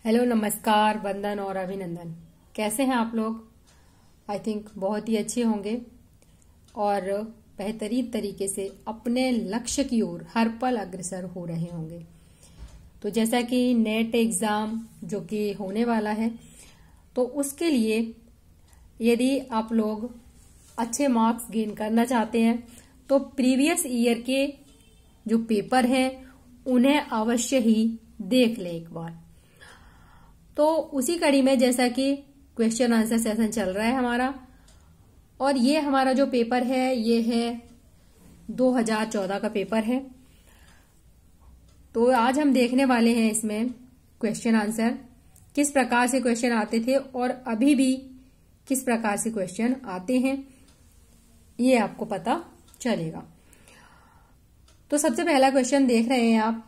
Hello, नमस्कार, वंदन और अभिनंदन। कैसे हैं आप लोग? आई थिंक बहुत ही अच्छे होंगे और बेहतरीन तरीके से अपने लक्ष्य की ओर हर पल अग्रसर हो रहे होंगे। तो जैसा कि नेट एग्जाम जो कि होने वाला है, तो उसके लिए यदि आप लोग अच्छे मार्क्स गेन करना चाहते हैं तो प्रीवियस ईयर के जो पेपर हैं उन्हें अवश्य ही देख लें एक बार। तो उसी कड़ी में जैसा कि क्वेश्चन आंसर सेशन चल रहा है हमारा, और ये हमारा जो पेपर है ये है 2014 का पेपर है। तो आज हम देखने वाले हैं इसमें क्वेश्चन आंसर, किस प्रकार से क्वेश्चन आते थे और अभी भी किस प्रकार से क्वेश्चन आते हैं, ये आपको पता चलेगा। तो सबसे पहला क्वेश्चन देख रहे हैं आप,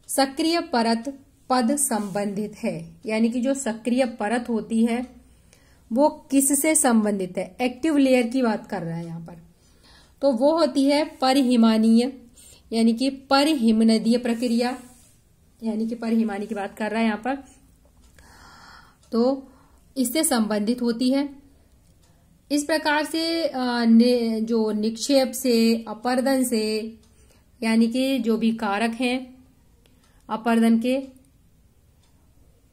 सक्रिय परत पद संबंधित है, यानी कि जो सक्रिय परत होती है वो किससे संबंधित है? एक्टिव लेयर की बात कर रहा है यहाँ पर। तो वो होती है परिहिमानीय, यानी कि परिहिमनदीय प्रक्रिया, यानी कि परिहिमानी की बात कर रहा है यहाँ पर। तो इससे संबंधित होती है। इस प्रकार से जो निक्षेप से, अपर्दन से, यानी कि जो भी कारक हैं अपर्दन के,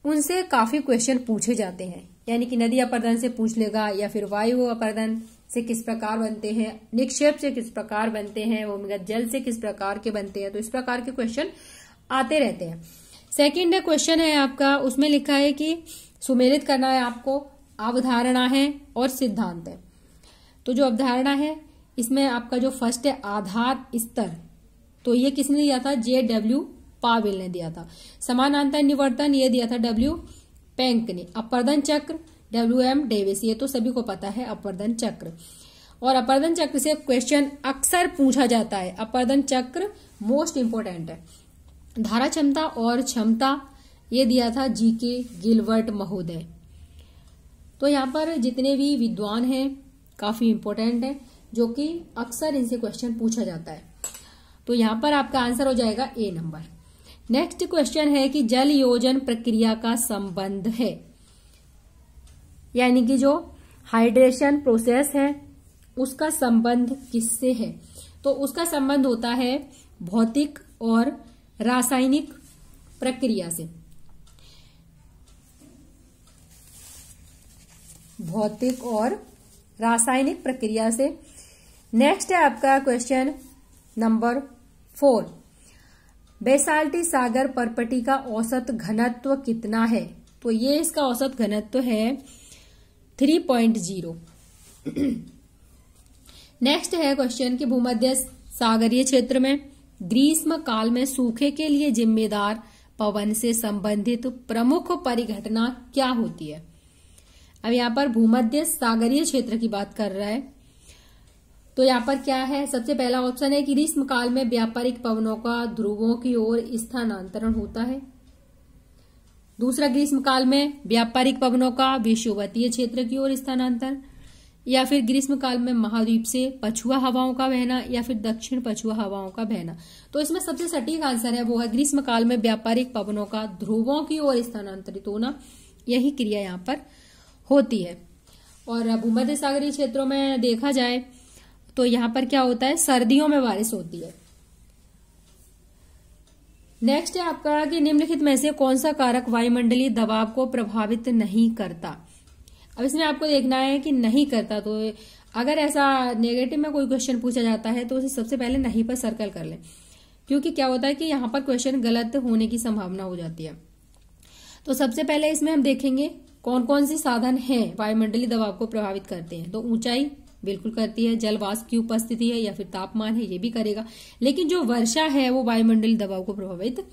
उनसे काफी क्वेश्चन पूछे जाते हैं। यानी कि नदी अपर्दन से पूछ लेगा, या फिर वायु अपर्दन से किस प्रकार बनते हैं, निक्षेप से किस प्रकार बनते हैं, भूमिगत जल से किस प्रकार के बनते हैं। तो इस प्रकार के क्वेश्चन आते रहते हैं। सेकंड क्वेश्चन है आपका, उसमें लिखा है कि सुमेलित करना है आपको, अवधारणा है और सिद्धांत है। तो जो अवधारणा है इसमें आपका जो फर्स्ट है आधार स्तर, तो ये किसने दिया था? J.W. पावेल ने दिया था। समानांतर निवर्तन ये दिया था W. पेंक ने। अपर्दन चक्र W.M. डेविस, ये तो सभी को पता है अपर्दन चक्र। और अपर्दन चक्र से क्वेश्चन अक्सर पूछा जाता है। अपर्दन चक्र मोस्ट इंपोर्टेंट है। धारा क्षमता और क्षमता ये दिया था G.K. गिलवर्ट महोदय। तो यहाँ पर जितने भी विद्वान हैं काफी इंपोर्टेंट है, जो कि अक्सर इनसे क्वेश्चन पूछा जाता है। तो यहाँ पर आपका आंसर हो जाएगा A नंबर। नेक्स्ट क्वेश्चन है कि जल योजन प्रक्रिया का संबंध है, यानी कि जो हाइड्रेशन प्रोसेस है उसका संबंध किससे है? तो उसका संबंध होता है भौतिक और रासायनिक प्रक्रिया से। भौतिक और रासायनिक प्रक्रिया से। नेक्स्ट है आपका क्वेश्चन नंबर 4, बेसाल्टी सागर परपटी का औसत घनत्व कितना है? तो ये इसका औसत घनत्व है 3.0। नेक्स्ट है क्वेश्चन कि भूमध्य सागरीय क्षेत्र में ग्रीष्म काल में सूखे के लिए जिम्मेदार पवन से संबंधित प्रमुख परिघटना क्या होती है? अब यहाँ पर भूमध्य सागरीय क्षेत्र की बात कर रहा है। तो यहाँ पर क्या है? सबसे पहला ऑप्शन है कि ग्रीष्म काल में व्यापारिक पवनों का ध्रुवों की ओर स्थानांतरण होता है। दूसरा, ग्रीष्म काल में व्यापारिक पवनों का विषुवतीय क्षेत्र की ओर स्थानांतरण, या फिर ग्रीष्म काल में महाद्वीप से पछुआ हवाओं का बहना, या फिर दक्षिण पछुआ हवाओं का बहना। तो इसमें सबसे सटीक आंसर है वो है ग्रीष्म काल में व्यापारिक पवनों का ध्रुवों की ओर स्थानांतरित होना। यही क्रिया यहाँ पर होती है। और भूमध्य सागरीय क्षेत्रों में देखा जाए तो यहाँ पर क्या होता है? सर्दियों में बारिश होती है। नेक्स्ट है आपका कि निम्नलिखित में से कौन सा कारक वायुमंडलीय दबाव को प्रभावित नहीं करता? अब इसमें आपको देखना है कि नहीं करता। तो अगर ऐसा नेगेटिव में कोई क्वेश्चन पूछा जाता है तो उसे सबसे पहले नहीं पर सर्कल कर लें, क्योंकि क्या होता है कि यहाँ पर क्वेश्चन गलत होने की संभावना हो जाती है। तो सबसे पहले इसमें हम देखेंगे कौन कौन से साधन हैं वायुमंडलीय दबाव को प्रभावित करते हैं। तो ऊंचाई बिल्कुल करती है, जल वाष्प की उपस्थिति है, या फिर तापमान है, ये भी करेगा। लेकिन जो वर्षा है वो वायुमंडलीय दबाव को प्रभावित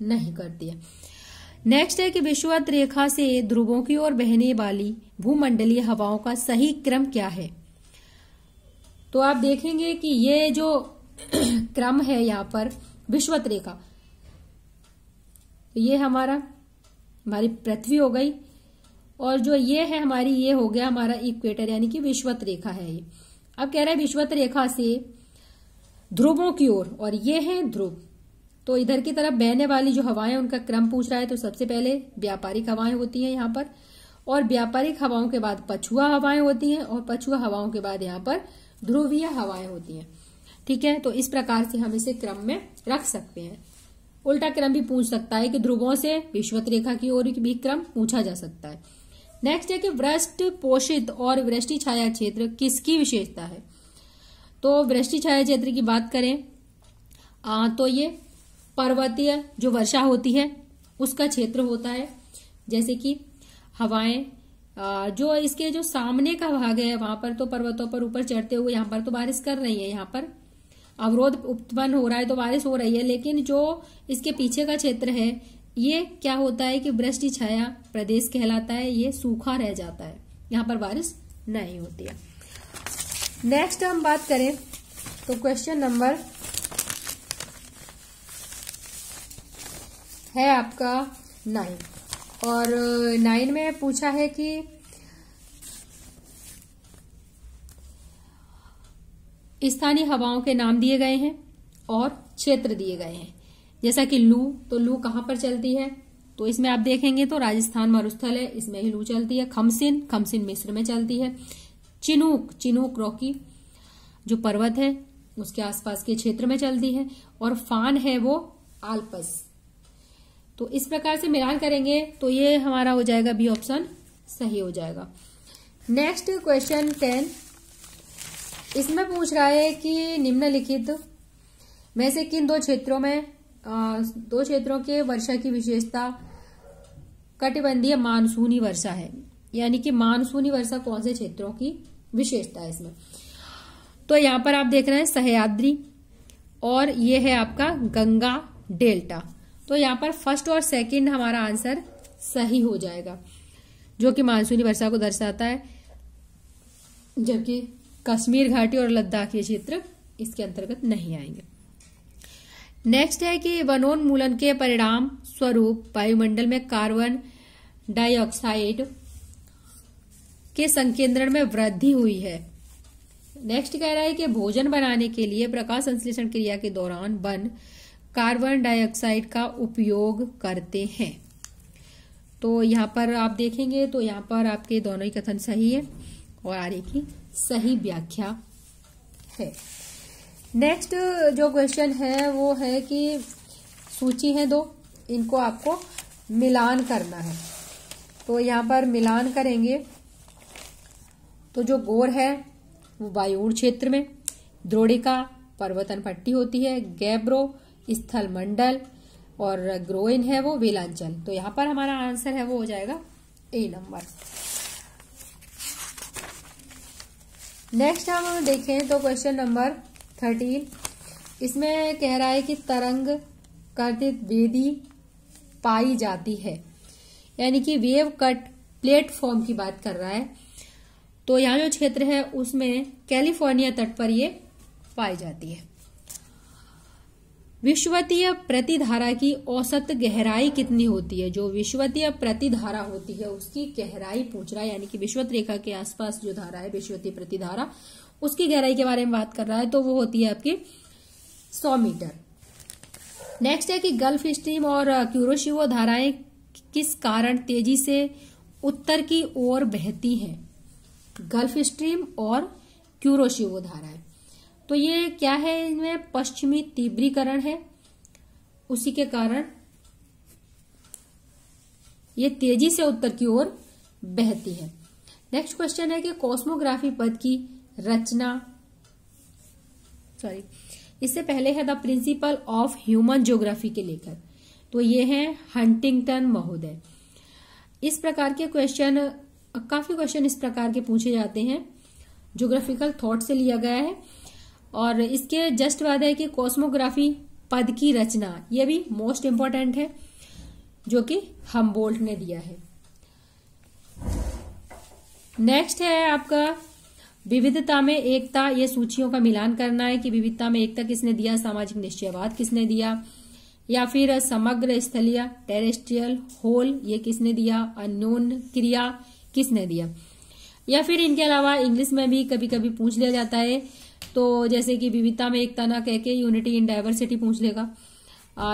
नहीं करती है। नेक्स्ट है कि विषुवत रेखा से ध्रुवों की ओर बहने वाली भूमंडलीय हवाओं का सही क्रम क्या है? तो आप देखेंगे कि ये जो क्रम है यहाँ पर विषुवत रेखा, ये हमारी पृथ्वी हो गई, और जो ये है हमारी, ये हो गया हमारा इक्वेटर, यानी कि विषुवत रेखा है ये। अब कह रहा है विषुवत रेखा से ध्रुवों की ओर, और ये है ध्रुव। तो इधर की तरफ बहने वाली जो हवाएं उनका क्रम पूछ रहा है, तो सबसे पहले व्यापारिक हवाएं होती हैं यहाँ पर, और व्यापारिक हवाओं के बाद पछुआ हवाएं होती हैं, और पछुआ हवाओं के बाद यहाँ पर ध्रुवीय हवाएं होती हैं। ठीक है, तो इस प्रकार से हम इसे क्रम में रख सकते हैं। उल्टा क्रम भी पूछ सकता है कि ध्रुवों से विषुवत रेखा की ओर भी क्रम पूछा जा सकता है। नेक्स्ट है कि वृष्टि पोषित और वृष्टि छाया क्षेत्र किसकी विशेषता है। तो वृष्टि छाया क्षेत्र की बात करें तो ये पर्वतीय जो वर्षा होती है उसका क्षेत्र होता है। जैसे कि हवाएं जो इसके जो सामने का भाग है वहां पर तो पर्वतों पर ऊपर चढ़ते हुए यहाँ पर तो बारिश कर रही है, यहाँ पर अवरोध उत्पन्न हो रहा है तो बारिश हो रही है, लेकिन जो इसके पीछे का क्षेत्र है ये क्या होता है कि वृष्टि छाया प्रदेश कहलाता है, ये सूखा रह जाता है, यहाँ पर बारिश नहीं होती है। नेक्स्ट हम बात करें तो क्वेश्चन नंबर है आपका 9, और 9 में पूछा है कि स्थानीय हवाओं के नाम दिए गए हैं और क्षेत्र दिए गए हैं। जैसा कि लू, तो लू कहां पर चलती है, तो इसमें आप देखेंगे तो राजस्थान मरुस्थल है, इसमें ही लू चलती है। खमसिन, खमसिन मिस्र में चलती है। चिनूक, चिनूक रॉकी जो पर्वत है उसके आसपास के क्षेत्र में चलती है, और फान है वो आल्पस। तो इस प्रकार से मिलान करेंगे तो ये हमारा हो जाएगा बी ऑप्शन सही हो जाएगा। नेक्स्ट क्वेश्चन 10, इसमें पूछ रहा है कि निम्नलिखित में से किन दो क्षेत्रों के वर्षा की विशेषता कटिबंधीय मानसूनी वर्षा है, यानी कि मानसूनी वर्षा कौन से क्षेत्रों की विशेषता है इसमें। तो यहां पर आप देख रहे हैं सह्याद्री, और ये है आपका गंगा डेल्टा। तो यहां पर फर्स्ट और सेकंड हमारा आंसर सही हो जाएगा, जो कि मानसूनी वर्षा को दर्शाता है, जबकि कश्मीर घाटी और लद्दाख ये क्षेत्र इसके अंतर्गत नहीं आएंगे। नेक्स्ट है कि वनोन्मूलन के परिणाम स्वरूप वायुमंडल में कार्बन डाइऑक्साइड के संकेंद्रण में वृद्धि हुई है। नेक्स्ट कह रहा है कि भोजन बनाने के लिए प्रकाश संश्लेषण क्रिया के दौरान वन कार्बन डाइऑक्साइड का उपयोग करते हैं। तो यहाँ पर आप देखेंगे तो यहाँ पर आपके दोनों ही कथन सही है और आगे की सही व्याख्या है। नेक्स्ट जो क्वेश्चन है वो है कि सूची है 2, इनको आपको मिलान करना है। तो यहाँ पर मिलान करेंगे तो जो गोर है वो वायुड़ क्षेत्र में, द्रोणिका पर्वतन पट्टी होती है, गैब्रो स्थल मंडल, और ग्रोइन है वो वेलांचल। तो यहाँ पर हमारा आंसर है वो हो जाएगा ए नंबर। नेक्स्ट हम देखें तो क्वेश्चन नंबर 13, इसमें कह रहा है कि तरंग कर्तित वेदी पाई जाती है, यानी कि वेव कट प्लेटफॉर्म की बात कर रहा है। तो यहाँ जो क्षेत्र है उसमें कैलिफोर्निया तट पर ये पाई जाती है। विषुवतीय प्रतिधारा की औसत गहराई कितनी होती है। जो विषुवतीय प्रतिधारा होती है उसकी गहराई पूछ रहा है, यानी कि विषुवत रेखा के आसपास जो धारा है विषुवतीय प्रतिधारा, उसकी गहराई के बारे में बात कर रहा है। तो वो होती है आपकी 100 मीटर। नेक्स्ट है कि गल्फ स्ट्रीम और क्यूरोशिवो धाराएं किस कारण तेजी से उत्तर की ओर बहती हैं। गल्फ स्ट्रीम और क्यूरोशिवो धाराएं, तो ये क्या है, इनमें पश्चिमी तीव्रीकरण है, उसी के कारण ये तेजी से उत्तर की ओर बहती है। नेक्स्ट क्वेश्चन है कि कॉस्मोग्राफी पद की रचना, इससे पहले है the principle of human geography के लेखक, तो ये हैं हंटिंगटन महोदय। इस प्रकार के क्वेश्चन, काफी क्वेश्चन इस प्रकार के पूछे जाते हैं, ज्योग्राफिकल थॉट से लिया गया है। और इसके जस्ट बाद है कि कॉस्मोग्राफी पद की रचना, यह भी मोस्ट इंपॉर्टेंट है, जो कि हमबोल्ट ने दिया है। नेक्स्ट है आपका विविधता में एकता, ये सूचियों का मिलान करना है कि विविधता में एकता किसने दिया, सामाजिक निश्चयवाद किसने दिया, या फिर समग्र स्थलीय टेरेस्ट्रियल होल ये किसने दिया, अननोन क्रिया किसने दिया, या फिर इनके अलावा इंग्लिश में भी कभी कभी पूछ लिया जाता है। तो जैसे कि विविधता में एकता ना कह के यूनिटी इन डाइवर्सिटी पूछ लेगा,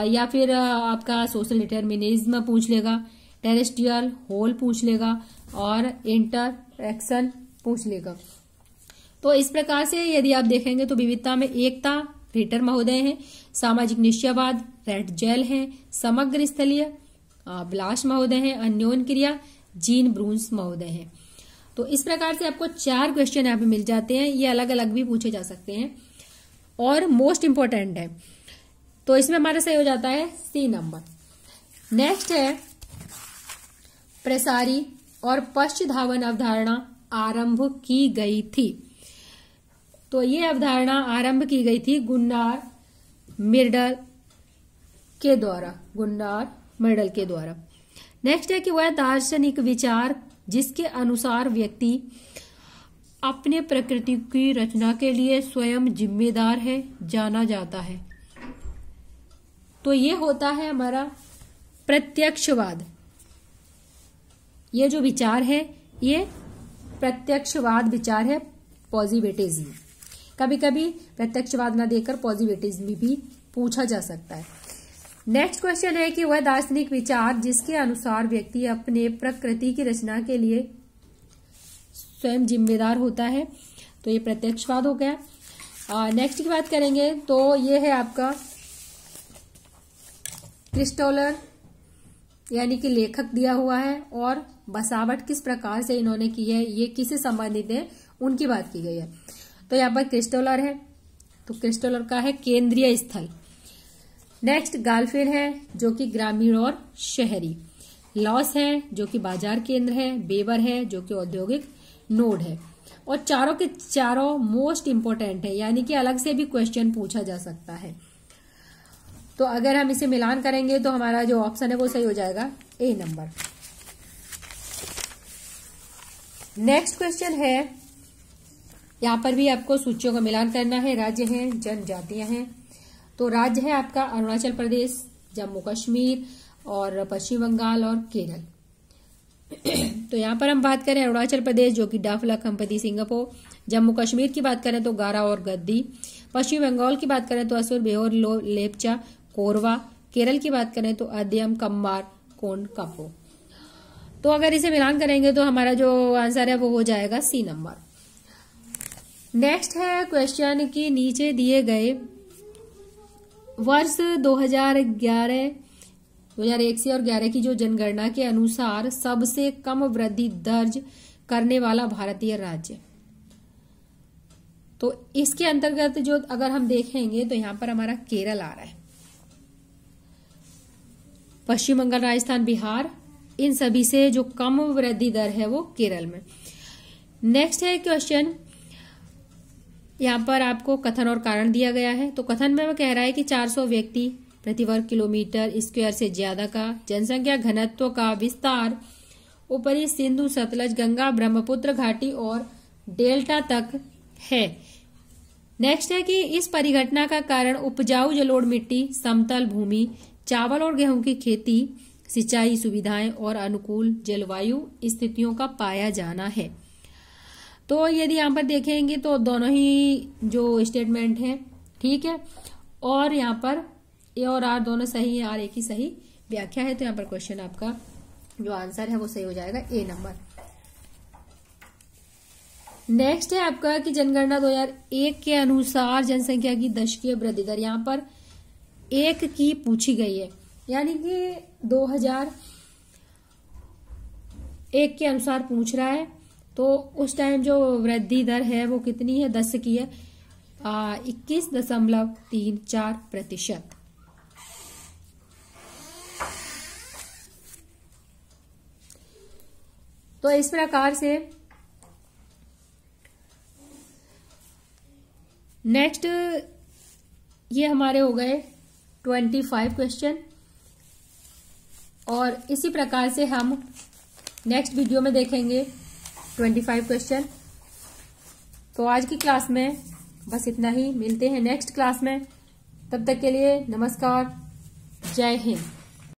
या फिर आपका सोशल डिटर्मिनिज्म पूछ लेगा, टेरेस्ट्रियल होल पूछ लेगा और इंटरएक्शन पूछ लेगा। तो इस प्रकार से यदि आप देखेंगे तो विविधता में एकता रिटर महोदय हैं, सामाजिक निश्चयवाद रेड जेल हैं, समग्र स्थलीय ब्लाश महोदय हैं, अन्योन क्रिया जीन ब्रून्स महोदय हैं। तो इस प्रकार से आपको 4 क्वेश्चन यहाँ पे मिल जाते हैं। ये अलग अलग भी पूछे जा सकते हैं और मोस्ट इंपोर्टेंट है, तो इसमें हमारा सही हो जाता है C नंबर। नेक्स्ट है प्रसारी और पश्चधावन अवधारणा आरंभ की गई थी। तो ये अवधारणा आरंभ की गई थी गुन्नार मिर्डल के द्वारा। नेक्स्ट है कि वह दार्शनिक विचार जिसके अनुसार व्यक्ति अपने प्रकृति की रचना के लिए स्वयं जिम्मेदार है जाना जाता है। तो ये होता है हमारा प्रत्यक्षवाद। ये जो विचार है ये प्रत्यक्षवाद विचार है, पॉजिटिविज्म। कभी कभी प्रत्यक्षवाद न देकर पॉजिटिविज्म भी पूछा जा सकता है। नेक्स्ट क्वेश्चन है कि वह दार्शनिक विचार जिसके अनुसार व्यक्ति अपने प्रकृति की रचना के लिए स्वयं जिम्मेदार होता है। तो ये प्रत्यक्षवाद हो गया। नेक्स्ट की बात करेंगे तो ये है आपका क्रिस्टोलर यानी कि लेखक दिया हुआ है और बसावट किस प्रकार से इन्होंने की है, ये किससे संबंधित है, उनकी बात की गई है। तो यहाँ पर क्रिस्टोलर है, तो क्रिस्टोलर का है केंद्रीय स्थल। नेक्स्ट गालफिन है जो कि ग्रामीण और शहरी, लॉस है जो कि बाजार केंद्र है, बेबर है जो कि औद्योगिक नोड है। और चारों के चारों मोस्ट इंपोर्टेंट है, यानी कि अलग से भी क्वेश्चन पूछा जा सकता है। तो अगर हम इसे मिलान करेंगे तो हमारा जो ऑप्शन है वो सही हो जाएगा A नंबर। नेक्स्ट क्वेश्चन है, यहां पर भी आपको सूचियों का मिलान करना है। राज्य हैं, जनजातियां हैं। तो राज्य है आपका अरुणाचल प्रदेश, जम्मू कश्मीर और पश्चिम बंगाल और केरल। तो यहां पर हम बात करें अरुणाचल प्रदेश जो कि डाफला, खम्पति, सिंगापुर। जम्मू कश्मीर की बात करें तो गारा और गद्दी। पश्चिम बंगाल की बात करें तो असुर, बेहोर, लेपचा, कोरवा। केरल की बात करें तो अद्यम, कम्मार, कोंड, कापो। तो अगर इसे मिलान करेंगे तो हमारा जो आंसर है वो हो जाएगा C नंबर। नेक्स्ट है क्वेश्चन कि नीचे दिए गए वर्ष 2001 से और 11 की जो जनगणना के अनुसार सबसे कम वृद्धि दर्ज करने वाला भारतीय राज्य। तो इसके अंतर्गत जो अगर हम देखेंगे तो यहां पर हमारा केरल आ रहा है, पश्चिम बंगाल, राजस्थान, बिहार, इन सभी से जो कम वृद्धि दर है वो केरल में। नेक्स्ट है क्वेश्चन, यहां पर आपको कथन और कारण दिया गया है। तो कथन में वो कह रहा है कि 400 व्यक्ति प्रति वर्ग किलोमीटर स्क्वायर से ज्यादा का जनसंख्या घनत्व का विस्तार ऊपरी सिंधु, सतलज, गंगा, ब्रह्मपुत्र घाटी और डेल्टा तक है। नेक्स्ट है कि इस परिघटना का कारण उपजाऊ जलोढ़ मिट्टी, समतल भूमि, चावल और गेहूं की खेती, सिंचाई सुविधाएं और अनुकूल जलवायु स्थितियों का पाया जाना है। तो यदि यहाँ पर देखेंगे तो दोनों ही जो स्टेटमेंट है ठीक है, और यहाँ पर ए और आर दोनों सही है, आर एक ही सही व्याख्या है। तो यहाँ पर क्वेश्चन आपका जो आंसर है वो सही हो जाएगा A नंबर। नेक्स्ट है आपका कि जनगणना 2001 के अनुसार जनसंख्या की दशकीय वृद्धि दर, यहाँ पर 1 की पूछी गई है, यानी कि 2001 के अनुसार पूछ रहा है। तो उस टाइम जो वृद्धि दर है वो कितनी है, 10 की है, 21.34%। तो इस प्रकार से नेक्स्ट ये हमारे हो गए 25 क्वेश्चन, और इसी प्रकार से हम नेक्स्ट वीडियो में देखेंगे 25 क्वेश्चन। तो आज की क्लास में बस इतना ही, मिलते हैं नेक्स्ट क्लास में। तब तक के लिए नमस्कार, जय हिंद।